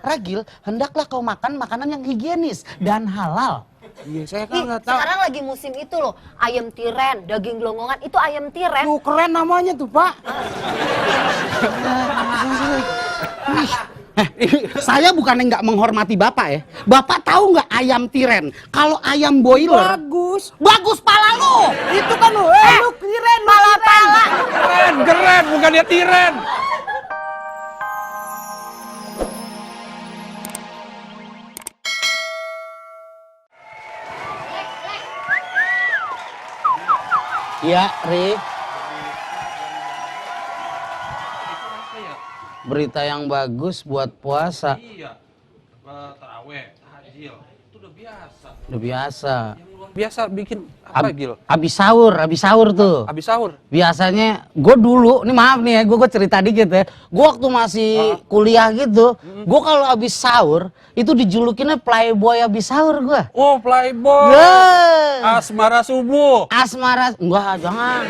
Ragil, hendaklah kau makan makanan yang higienis dan halal. Iya, saya kan nggak tahu. Sekarang lagi musim itu loh, ayam tiren, daging gelonggongan, itu ayam tiren. Tuh keren namanya tuh, Pak. Saya bukannya nggak menghormati Bapak ya. Bapak tahu nggak ayam tiren? Kalau ayam boiler, Bagus. bagus pala lu. Itu kan lu, lu tiren, Pala-pala. Keren, bukan dia tiren. Ya, Ri. Berita yang bagus buat puasa. Iya, taraweh, tahajil, itu udah biasa. Udah biasa. Yang luar biasa bikin apa, Gil? Abis sahur tuh. Abis sahur? Biasanya gue dulu, ini maaf nih ya, gue cerita dikit ya. Gue waktu masih kuliah gitu, gue kalau abis sahur itu dijulukinnya playboy abis sahur gue. Oh, playboy. Asmara subuh. Asmara, enggak jangan.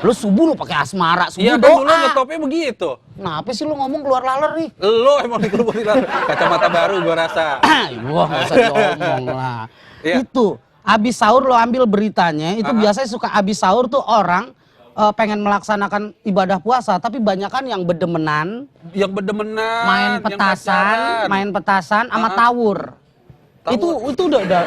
Lu subuh lu pakai asmara, subuh Iya kan doa. dulu ngetopnya begitu. Kenapa sih lu ngomong keluar laler nih? Lo emang dikeluarin kacamata baru gua rasa. Wah, nggak usah diomong lah. Iya. Itu, abis sahur lo ambil beritanya, itu biasanya suka abis sahur tuh orang pengen melaksanakan ibadah puasa, tapi banyakan yang bedemenan, Yang bedemenan, main yang petasan, sama tawur. Tawur. Itu udah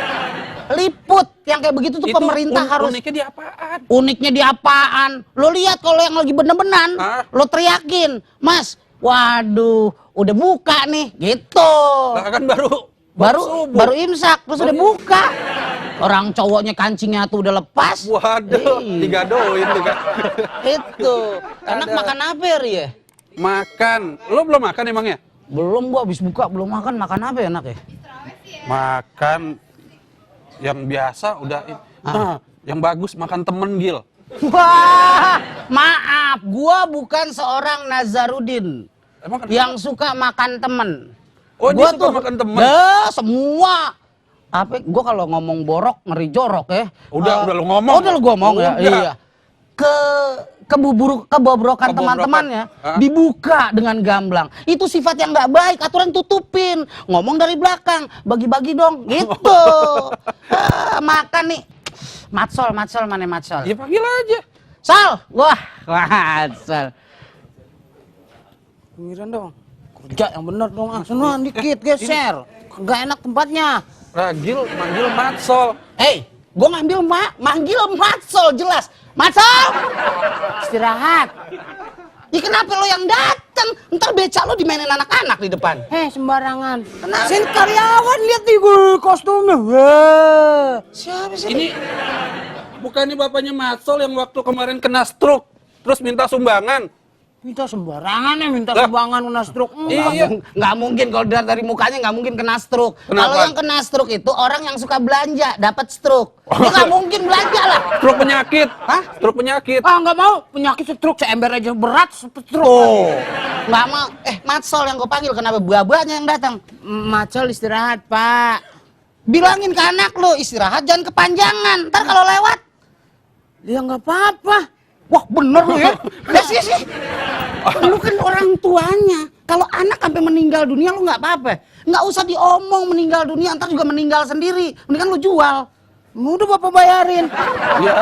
liput yang kayak begitu tuh Itu pemerintah harus. uniknya di apaan? Uniknya di apaan? Lo lihat kalau yang lagi bener-benan, lo teriakin, Mas, waduh, udah buka nih, gitu. Lah kan baru subuh. Baru imsak, terus udah buka. Orang cowoknya kancingnya tuh udah lepas. Waduh, digadoin tuh kan. Itu. Enak makan apa ya, Ri ya? Makan. Lo belum makan emangnya? Belum, gua habis buka belum makan apa ya enak ya? Makan yang biasa udah. Yang bagus makan temen, Gil. Wah, maaf, gua bukan seorang Nazarudin Emang yang suka makan temen. Oh, dia suka makan temen? Semua. Apa? Gua kalau ngomong borok ngeri jorok ya. Udah lu ngomong. Udah lu ngomong ya. Udah. Iya. Kebobrokan teman-temannya dibuka dengan gamblang. Itu sifat yang nggak baik, aturan tutupin. Ngomong dari belakang, bagi-bagi dong, gitu. Makan nih. Matsol mana Matsol? Ya panggil aja. Sal, wah, Matsol. Pinggiran dong. Kerja yang bener dong, senang dikit geser. Nggak enak tempatnya. Ragil manggil Matsol. Gua manggil Matsol jelas. Matsol! Istirahat. Ya kenapa lo yang dateng? Ntar beca lo dimainin anak-anak di depan. Sembarangan. Kenapa? Sini karyawan lihat nih gue kostumnya. Wah. Siapa sih? Ini bukannya bapaknya Matsol yang waktu kemarin kena stroke terus minta sumbangan. Minta sembarangan ya, minta sumbangan kena stroke. Iya. Nggak mungkin kalau dari mukanya nggak mungkin kena stroke. Kenapa? Kalau yang kena stroke itu orang yang suka belanja dapat stroke. Dia nggak mungkin belanja lah. Stroke penyakit. Hah? Stroke penyakit. Nggak mau, penyakit stroke seember aja berat stroke. Nggak mau. Matsol yang gue panggil, kenapa buah-buahnya yang datang? Matsol istirahat, Pak. Bilangin ke anak lo istirahat jangan kepanjangan. Ntar kalau lewat. Ya nggak apa-apa. Wah bener lu ya. sih. Lu kan orang tuanya. Kalau anak sampai meninggal dunia lu nggak apa-apa. Nggak usah diomong meninggal dunia, ntar juga meninggal sendiri. Mendingan lu jual. Udah Bapak bayarin. Ya.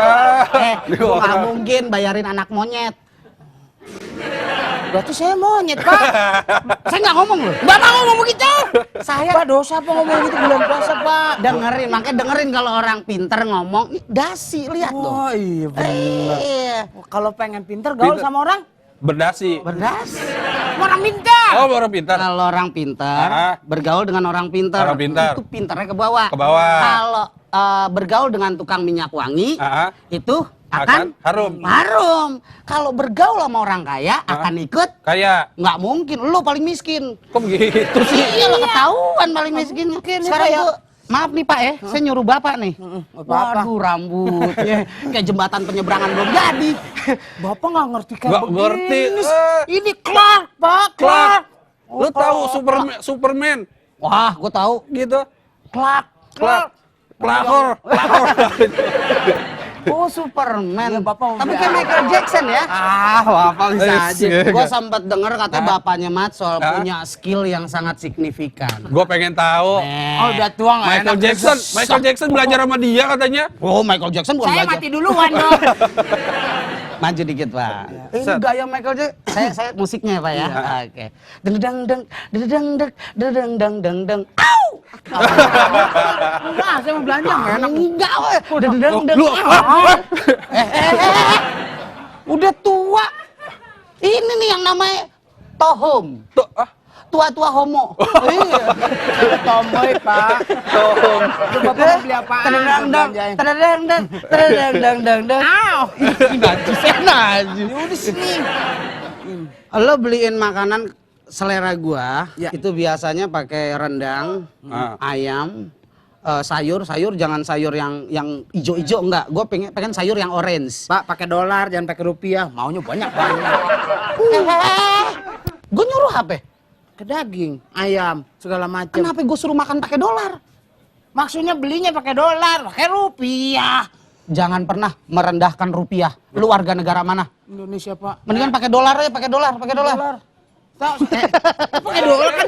Gua nggak mungkin bayarin anak monyet. Berarti saya monyet, Pak. Saya nggak ngomong loh. Bapak ngomong begitu. Saya Pak dosa apa ngomong gitu bulan puasa, Pak? makanya dengerin kalau orang pinter ngomong. Nih, dasi, lihat dong. Oh iya bener. Iya. Kalau pengen pinter gaul Pinter. sama orang, Berdasi. Berdasi. orang pinter. Oh, orang pintar. Kalau orang pintar, bergaul dengan orang pintar. Orang pintar. Itu pintarnya ke bawah. Ke bawah. Kalau bergaul dengan tukang minyak wangi, itu akan harum. Kalau bergaul sama orang kaya, akan ikut Kayak nggak mungkin. Lu paling miskin. kok begitu sih? Iya lah, ketahuan paling miskin. Sekarang ya. tuh, maaf nih Pak ya, saya nyuruh Bapak nih. Apa-apa. Waduh, rambutnya kayak jembatan penyeberangan belum jadi. Bapak nggak ngerti kayak Nggak begini. ngerti. Ini Clark, Pak. Clark. Oh, Lu tahu Clark. Superman Wah, gue tahu. gitu? Clark. Pelakor. Oh, Superman. Iya, Bapak mau Tapi beli kayak Michael Jackson ya. Bapak bisa aja. Gua sempat dengar katanya bapaknya Matsol punya skill yang sangat signifikan. Gue pengen tahu. Oh, udah tua nggak Michael enak. Jackson, Michael Jackson belajar sama dia katanya. Oh, Michael Jackson bukan Saya belajar. mati duluan dong. Maju dikit, Pak. Ini gaya Michael Jackson. Saya musiknya, Pak ya. Oke. Deng deng deng deng deng deng deng deng deng. Au! Enggak, saya mau belanja nggak enak. Enggak, weh. Deng deng deng. Lu, Udah tua. Ini nih yang namanya tohum. tuh, Tua-tua homo. Iya. Tomboy, Pak. Tohum. Itu Bapak mau beli apaan? Tadadang dang, Belanjain. tadadang dang, tadadang dang dang dang. Aw. Najis ya najis. Udah sini. Lo beliin makanan selera gua, Ya. itu biasanya pakai rendang, ayam, sayur jangan sayur yang ijo-ijo enggak. Gua pengen sayur yang orange. Pak, pakai dolar, jangan pakai rupiah. Maunya banyak. Gua nyuruh apa? Ke daging, ayam, segala macam. Kenapa gua suruh makan pakai dolar? Maksudnya belinya pakai dolar, pakai rupiah. Jangan pernah merendahkan rupiah. Lu warga negara mana? Indonesia, Pak. Mendingan pakai dolar aja, pakai dolar. Pakai dolar kan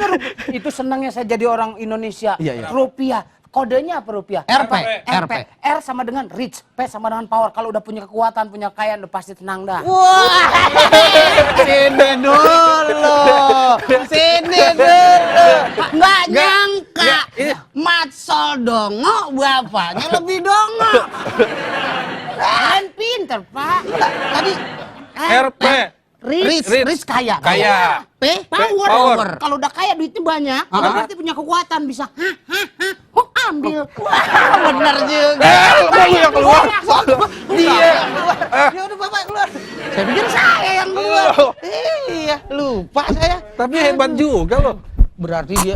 itu senangnya saya jadi orang Indonesia. Iya. Rupiah. Kodenya apa rupiah? RP. R sama dengan rich, P sama dengan power. Kalau udah punya kekuatan, punya kekayaan, udah pasti tenang dah. Wah, sini dulu. Nggak nyangka. Matsol dongo, bapaknya lebih dongo. Kalian pinter, Pak. Tadi RP. Rich kaya. Kaya. Power. Kalau udah kaya duitnya banyak, udah pasti punya kekuatan bisa. Ambil. Wah, bener juga. Lu yang keluar. Dia yang keluar. Ya udah bapak keluar. Saya pikir saya yang keluar. Iya, lupa saya. Tapi hebat juga loh. Berarti dia.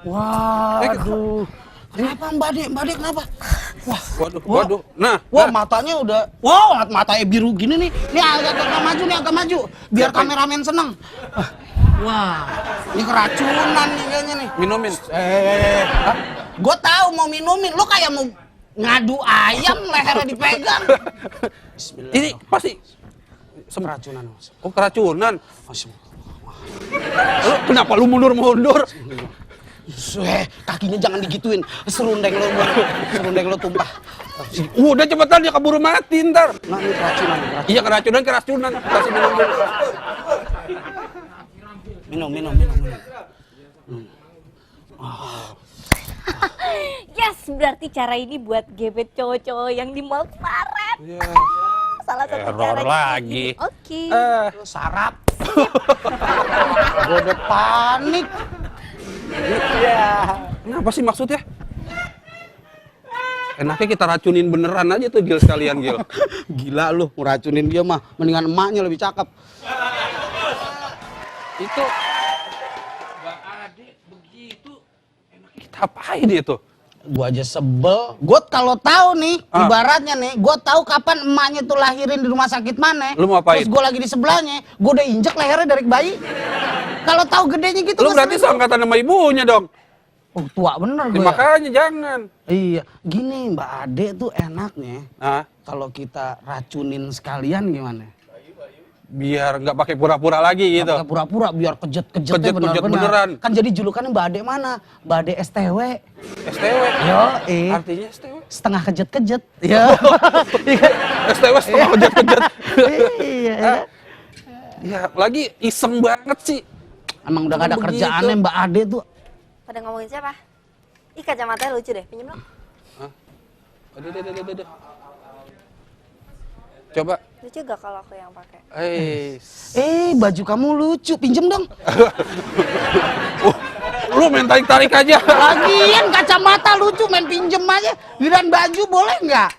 Waduh. Kenapa Mbak Dek kenapa? Waduh. Nah, Wah, matanya udah. Wow, matanya biru gini nih. Ini agak maju. Biar kameramen seneng. Wah, ini keracunan nih kayaknya nih. minumin. Gue tahu mau minumin. Lo kayak mau ngadu ayam lehernya dipegang. Ini pasti Keracunan. oh keracunan. Lu kenapa lu mundur? Kakinya jangan digituin. Serundeng lo tumpah. Udah cepetan dia keburu mati ntar. Nah, ini keracunan. Iya keracunan. Kasih minum dulu. Minum. Yes, berarti cara ini buat gebet cowok-cowok yang di mall kemarin. Salah satu Error caranya lagi. kayak gini. Oke. Sarap. Gue udah panik. Kenapa sih maksudnya? Enaknya kita racunin beneran aja tuh Gil sekalian Gil. Gila lu, ngeracunin dia mah. Mendingan emaknya lebih cakep. Itu Mbak Ade begitu enaknya kita apain itu? Gua aja sebel. Gua kalau tahu nih, ibaratnya nih, gua tahu kapan emaknya tuh lahirin di rumah sakit mana. Lu mau apain? Terus gua lagi di sebelahnya, gua udah injek lehernya dari bayi. Kalau tahu gedenya gitu. Lu gua berarti seneng. seangkatan sama ibunya dong. Oh, tua bener Ya, gue. makanya jangan. Iya, gini Mbak Ade tuh enaknya. Nah, Kalau kita racunin sekalian gimana? biar nggak pakai pura-pura lagi gitu. Pakai pura-pura biar kejet-kejetnya Kejet-kejet bener-bener. beneran. Kan jadi julukannya Mbak Ade mana? Mbak Ade STW. STW. Yo, Artinya STW. setengah kejet-kejet. Iya. STW setengah kejet-kejet. Iya. Ya, lagi iseng banget sih. Emang udah gak ada Begitu. kerjaannya Mbak Ade tuh. Pada ngomongin siapa? Ih, kacamatanya lucu deh. Pinjem dong. Aduh. Coba. Lucu gak kalau aku yang pakai? Baju kamu lucu, pinjem dong. Lu main tarik-tarik aja. Lagian kacamata lucu, main pinjem aja. Giliran baju boleh nggak?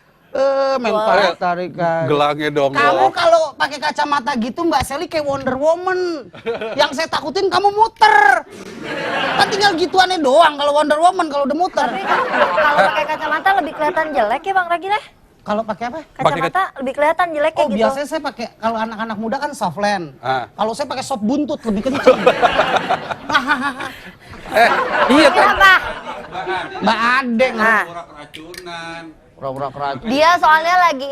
Main tarik-tarik aja. Gelangnya dong. Kamu kalau pakai kacamata gitu Mbak Sally kayak Wonder Woman. Yang saya takutin kamu muter. Kan tinggal gituannya doang kalau Wonder Woman kalau udah muter. Tapi kalau pakai kacamata lebih kelihatan jelek ya Bang Ragil ya? Kalau pakai apa? Kacamata lebih kelihatan jelek kayak Oh, gitu. biasanya saya pakai kalau anak-anak muda kan soft lens. Kalau saya pakai sop buntut lebih kenceng. Iya kan? Kenapa? Mbak Ade Nah. Keracunan. Pura-pura kerajaan. Dia soalnya lagi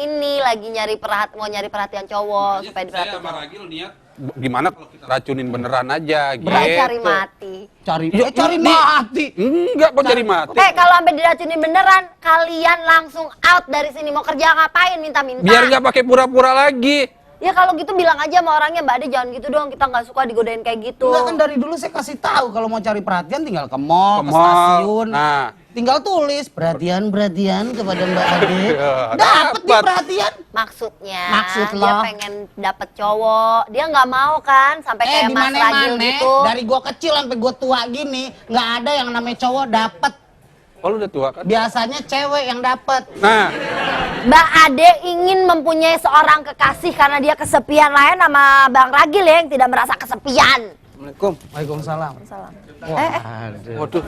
mau nyari perhatian cowok supaya Saya diperhatiin. sama Ragil niat gimana kalau kita racunin beneran aja gitu. Berarti cari mati. Cari Ya, cari di- mati. Enggak, kok cari mati? Kalau sampai diracunin beneran, kalian langsung out dari sini. Mau kerja ngapain? Minta-minta. Biar nggak pakai pura-pura lagi. Ya kalau gitu bilang aja sama orangnya, Mbak Ade jangan gitu dong, kita nggak suka digodain kayak gitu. Enggak, kan dari dulu saya kasih tahu kalau mau cari perhatian tinggal ke mall, Ke ke mall. stasiun. Nah. Tinggal tulis perhatian kepada Mbak Ade. Ya, Dapet dia dapat. perhatian. Maksudnya Maksud dia lo? pengen dapet cowok, dia nggak mau kan sampai kayak Di Mas Ragil gitu. dari gua kecil sampai gua tua gini, nggak ada yang namanya cowok dapet. Oh, lu udah tua kan? Biasanya cewek yang dapet. Nah, Mbak Ade ingin mempunyai seorang kekasih karena dia kesepian lain sama Bang Ragil ya yang tidak merasa kesepian. Assalamualaikum. Waalaikumsalam. Salam. waduh.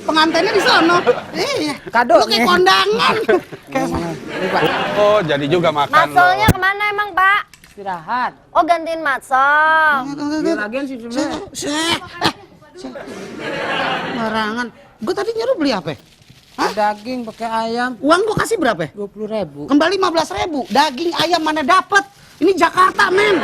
Pengantinnya di sono. Iya. Kado. Lu kayak kondangan. Oh, jadi juga makan Matsolnya lo. kemana emang Pak? Istirahat. Oh gantiin matsol. Lagian sih sebenarnya Barangan. Gua tadi nyuruh beli apa? daging pakai ayam Uang gua kasih berapa? 20.000. Kembali 15.000. Daging ayam mana dapet? Ini Jakarta, men.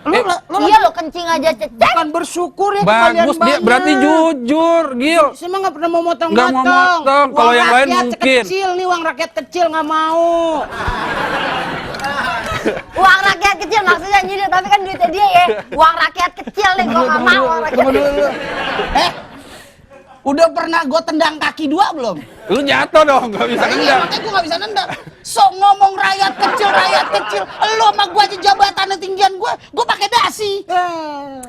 Lu Iya lo kencing aja cecek. Bukan bersyukur ya kalian Bagus dia, banyak. berarti jujur, Gil. Saya mah nggak pernah mau motong-motong. Nggak mau motong, kalau Uang yang lain rakyat mungkin. Kecil nih uang rakyat kecil nggak mau. Uang rakyat kecil maksudnya nyindir tapi kan duitnya dia ya. Uang rakyat kecil nih gua nggak mau uang rakyat kecil. Udah pernah gue tendang kaki dua belum? Lu jatuh dong, nggak bisa Iya, nendang. makanya gue gak bisa nendang. Sok ngomong rakyat kecil. Lu sama gue aja jabatannya tinggian gue pakai dasi.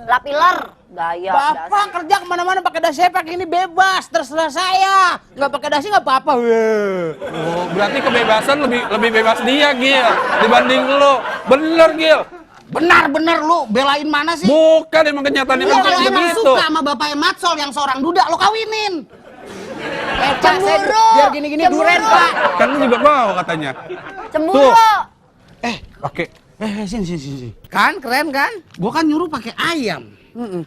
Lapiler. Gaya. Bapak kerja kemana-mana pakai dasi, saya pakai ini bebas, terserah saya. Nggak pakai dasi nggak apa-apa. Oh, berarti kebebasan lebih bebas dia, Gil, dibanding lu. Bener, Gil. Benar lu belain mana sih? Bukan, emang kenyataannya Lu kan kalau emang begitu. suka sama bapaknya Matsol yang seorang duda, lo kawinin. Pak, saya Cemburu. biar gini-gini duren, Pak. Kan lu juga mau katanya. Cemburu. Oke. Sini. Kan keren kan? Gue kan nyuruh pakai ayam.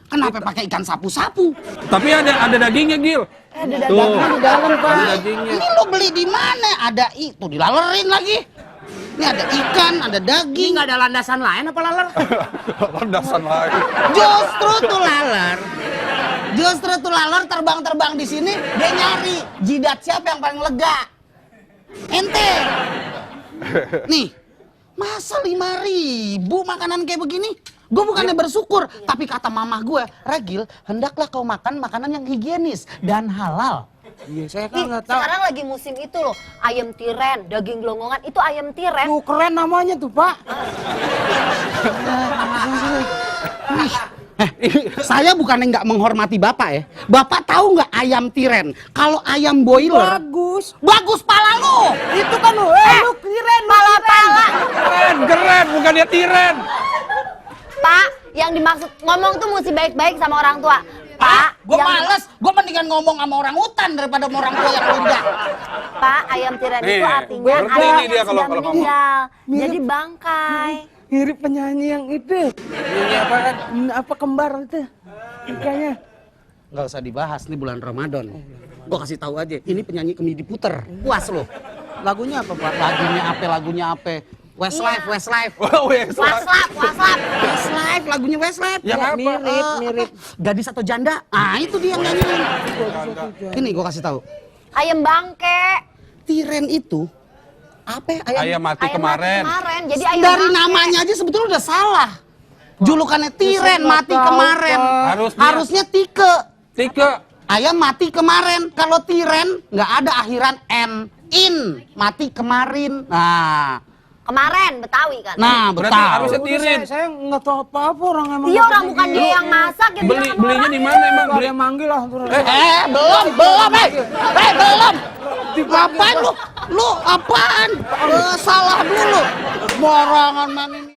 Kenapa pakai ikan sapu-sapu? Tapi ada dagingnya, Gil. Ada Tuh. Di dalam, Pak. Ada dagingnya. Ini lo beli di mana? Ada itu dilalerin lagi. Ini ada ikan, ada Ini daging. nggak ada landasan lain apa laler? Landasan lagi. Justru tuh laler terbang-terbang di sini dia nyari jidat siapa yang paling lega. Ente. Nih, masa 5.000 makanan kayak begini? Gue bukannya bersyukur, tapi kata mamah gue, Ragil, hendaklah kau makan makanan yang higienis dan halal. Iya, saya Ih, kan nggak tahu. sekarang lagi musim itu loh, ayam tiren, daging gelonggongan itu ayam tiren. Tuh keren namanya tuh, Pak. Saya bukannya nggak menghormati bapak ya. Bapak tahu nggak ayam tiren? Kalau ayam boiler, bagus pala lu. Itu kan lu, lu tiren, Pala-pala. Keren, bukan dia tiren. Pak, yang dimaksud ngomong tuh mesti baik-baik sama orang tua. Pak, Gue yang- males. Gue mendingan ngomong sama orang hutan daripada sama orang tua yang lunjak. Pak, ayam tiren Nih, itu artinya ngerti ayam nih yang dia kalau sudah ngomong. meninggal. Jadi bangkai. mirip penyanyi yang itu. Ini apa kan? Apa kembar itu? Mukanya. Nggak usah dibahas, nih bulan Ramadan. Gue kasih tahu aja, ini penyanyi kemidi puter. Puas lo. Lagunya apa, Pak? Lagunya apa? Westlife. Waslap, waslap. Lagunya Westlife. Yang apa? Mirip. Gadis atau janda? Ah, itu dia yang nyanyiin. Ini gue kasih tahu. Ayam bangke. Tiren itu apa? Ayam mati Ayam kemarin. mati kemarin. Jadi ayam Dari bangke. namanya aja sebetulnya udah salah. Julukannya tiren nggak mati tahu, kemarin. Pak. Harusnya tike. Tike. Ayam mati kemarin. Kalau tiren nggak ada akhiran n. In mati kemarin. Nah, Kemarin Betawi kan. Berarti betul. harusnya tirin. Saya nggak tahu apa-apa orang emang. Iya orang bukan dia yang masak ya bilang sama Belinya orang. di mana emang? Beli yang manggil lah. Belum, belum. Apaan lu? Lu apaan? Salah dulu. Morangan man ini.